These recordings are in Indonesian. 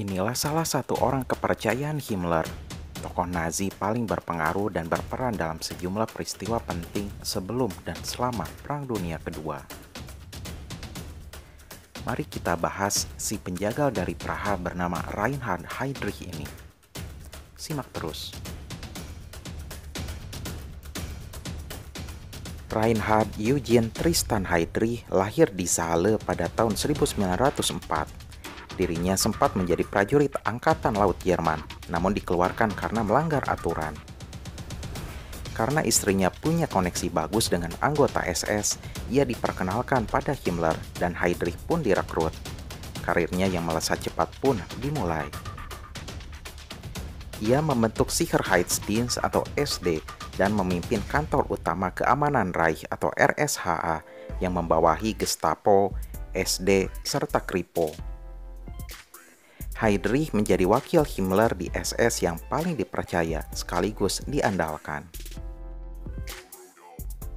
Inilah salah satu orang kepercayaan Himmler, tokoh Nazi paling berpengaruh dan berperan dalam sejumlah peristiwa penting sebelum dan selama Perang Dunia Kedua. Mari kita bahas si penjagal dari Praha bernama Reinhard Heydrich ini. Simak terus. Reinhard Eugen Tristan Heydrich lahir di Saale pada tahun 1904. Dirinya sempat menjadi prajurit Angkatan Laut Jerman, namun dikeluarkan karena melanggar aturan. Karena istrinya punya koneksi bagus dengan anggota SS, ia diperkenalkan pada Himmler dan Heydrich pun direkrut. Karirnya yang melesat cepat pun dimulai. Ia membentuk Sicherheitsdienst atau SD dan memimpin kantor utama keamanan Reich atau RSHA yang membawahi Gestapo, SD, serta Kripo. Heydrich menjadi wakil Himmler di SS yang paling dipercaya sekaligus diandalkan.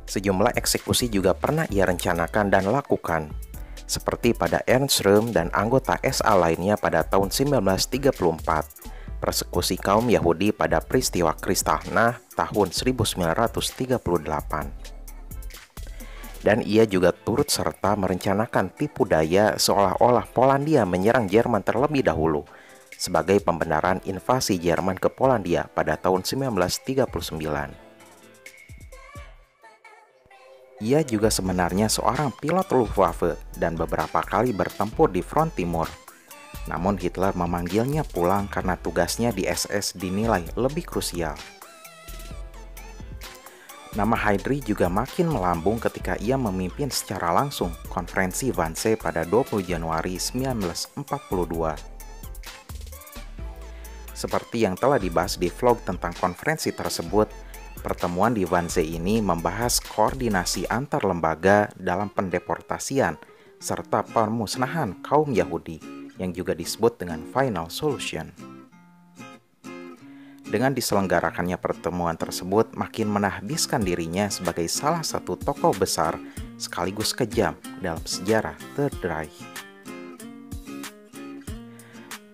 Sejumlah eksekusi juga pernah ia rencanakan dan lakukan, seperti pada Ernst Röhm dan anggota SA lainnya pada tahun 1934, persekusi kaum Yahudi pada peristiwa Kristallnacht tahun 1938. Dan ia juga turut serta merencanakan tipu daya seolah-olah Polandia menyerang Jerman terlebih dahulu sebagai pembenaran invasi Jerman ke Polandia pada tahun 1939. Ia juga sebenarnya seorang pilot Luftwaffe dan beberapa kali bertempur di front timur. Namun Hitler memanggilnya pulang karena tugasnya di SS dinilai lebih krusial. Nama Heydrich juga makin melambung ketika ia memimpin secara langsung konferensi Wannsee pada 20 Januari 1942. Seperti yang telah dibahas di vlog tentang konferensi tersebut, pertemuan di Wannsee ini membahas koordinasi antar lembaga dalam pendeportasian serta pemusnahan kaum Yahudi yang juga disebut dengan Final Solution. Dengan diselenggarakannya pertemuan tersebut makin menahbiskan dirinya sebagai salah satu tokoh besar sekaligus kejam dalam sejarah Third Reich.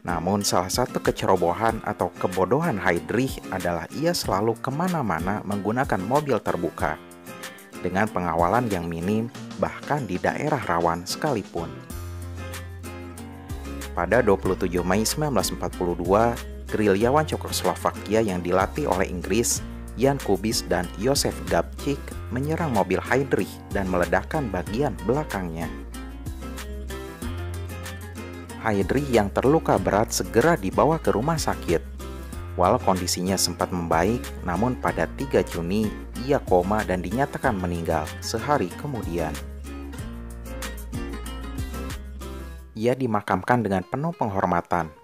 Namun salah satu kecerobohan atau kebodohan Heydrich adalah ia selalu kemana-mana menggunakan mobil terbuka dengan pengawalan yang minim bahkan di daerah rawan sekalipun. Pada 27 Mei 1942, gerilyawan Cekoslovakia yang dilatih oleh Inggris, Jan Kubis dan Josef Gabčík menyerang mobil Heydrich dan meledakkan bagian belakangnya. Heydrich yang terluka berat segera dibawa ke rumah sakit. Walau kondisinya sempat membaik, namun pada 3 Juni ia koma dan dinyatakan meninggal sehari kemudian. Ia dimakamkan dengan penuh penghormatan.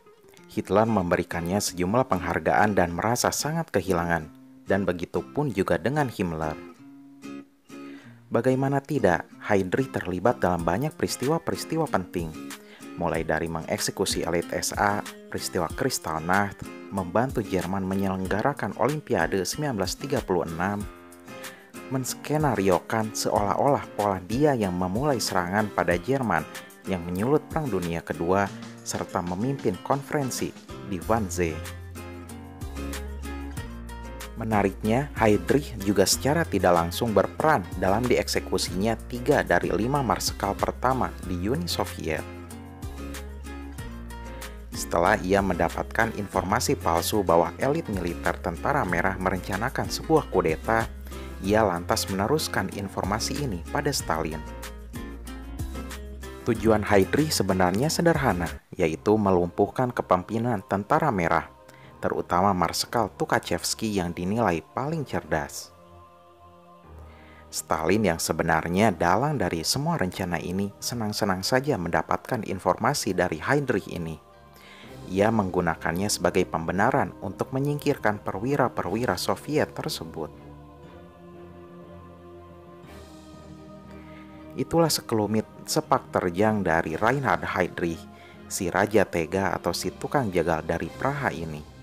Hitler memberikannya sejumlah penghargaan dan merasa sangat kehilangan, dan begitu pun juga dengan Himmler. Bagaimana tidak, Heydrich terlibat dalam banyak peristiwa-peristiwa penting, mulai dari mengeksekusi elit SA, peristiwa Kristallnacht, membantu Jerman menyelenggarakan Olimpiade 1936, menskenariokan seolah-olah Polandia yang memulai serangan pada Jerman yang menyulut Perang Dunia Kedua, serta memimpin konferensi di Wannsee. Menariknya, Heydrich juga secara tidak langsung berperan dalam dieksekusinya 3 dari 5 marsekal pertama di Uni Soviet. Setelah ia mendapatkan informasi palsu bahwa elit militer Tentara Merah merencanakan sebuah kudeta, ia lantas meneruskan informasi ini pada Stalin. Tujuan Heydrich sebenarnya sederhana, yaitu melumpuhkan kepemimpinan Tentara Merah, terutama Marsekal Tukhachevsky yang dinilai paling cerdas. Stalin yang sebenarnya dalang dari semua rencana ini senang-senang saja mendapatkan informasi dari Heydrich ini. Ia menggunakannya sebagai pembenaran untuk menyingkirkan perwira-perwira Soviet tersebut. Itulah sekelumit sepak terjang dari Reinhard Heydrich, si raja tega atau si tukang jagal dari Praha ini.